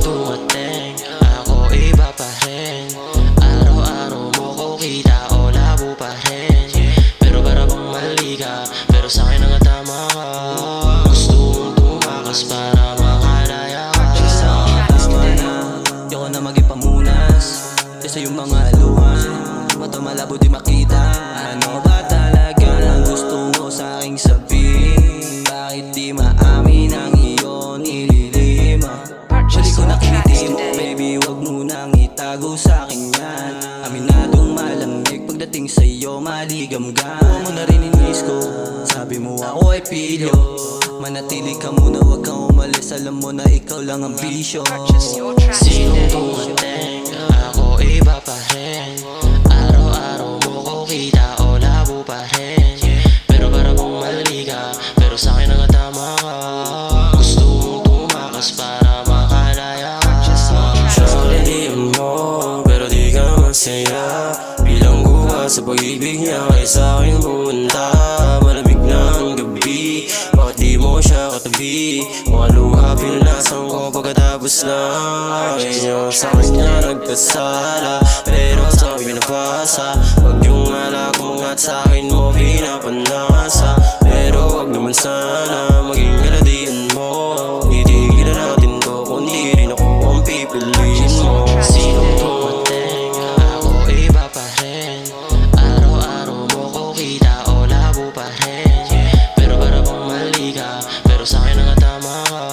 dumating, ako iba pa rin. Araw-araw mo ko kita o labo pa rin. Pero para bang mali ka, pero sa'kin ang tama ka. Gusto mong tumakas para makalaya ka. Tama na, di ko na maging pamunas kaysa yung mga aluhan. Mata malabo di makita. Ano ba talaga ang gusto mo sa'king sabihin? Bakit di maamin ang iyong nililima? Balik ko na kiliti mo, baby, wag mo nang itago sa'kin yan. Aminadong malamig pagdating sa'yo, maligamgam. Huwag mo na rin inis ko, sabi mo ako ay pilyo. Manatili ka muna, wag kang umalis, alam mo na ikaw lang ang bisyo. Sinong dumating, ako iba pa rin. Araw-araw mo ko kita o labo pa rin. Pero para bang mali ka, pero sa'kin ang tama ka. Gusto mong tumakas para makalaya ka. Siya mo, pero di ka masaya. Bilang guha sa pag-ibig niya, kaya sa'kin pumunta. Malamig na ang gabi, bakit di mo siya katabi? Mga luha pinanasan ko pagkatapos na akin niyo sa kanya nagkasala. Pero sa'kin pinapasa, wag yung alak mo at sa'kin mo pinapanasa. Pero wag naman sana maging kaladian mo. Itigil na natin to, kundi rin ako ang pipiliin mo. Sinong dumating, ako iba pa rin. Araw-araw mo ko kita o labo pa rin. Pero para bang mali ka, pero sa'kin ang tama ka.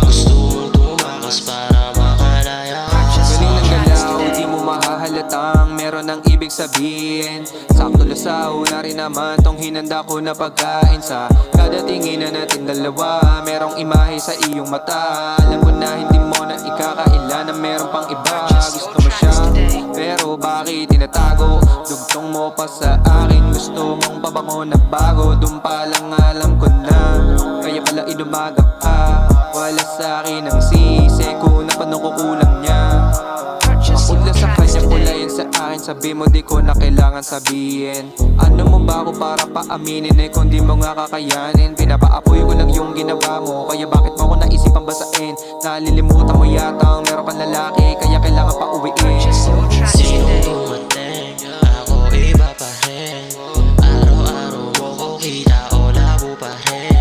Gusto mong tumakas para makalaya ka. Galing ng galaw, di mo mahahalatang meron ng ibig sabihin. Sakto lusaw na rin naman tong hinanda ko na pagkain. Sa kada tingin na natin dalawa, merong imahe sa iyong mata. Alam ko na hindi mo na ikakaila na meron pang iba. Gusto mo siya, pero bakit tinatago? Dugtong mo pa sa akin, gusto mong pabango na bago. Dun pa lang alam ko na, kaya pala inumaga ka. Wala sa akin ang sisi ko na paano ko kulang niya. Makudla sa kanya, kulayan sa akin. Sabi mo di ko na kailangan sabihin. Ano mo ba ako para paaminin eh kung di mo nga kakayanin? Pinapaapoy ko lang yung ginawa mo, kaya bakit mo ako naisipang basain? Nalilimutan mo yata ang meron kang lalaki, kaya kailangan pa uwiin. Sinong dumating, ako iba pa rin. Araw-araw mo ko kita o labo pa rin.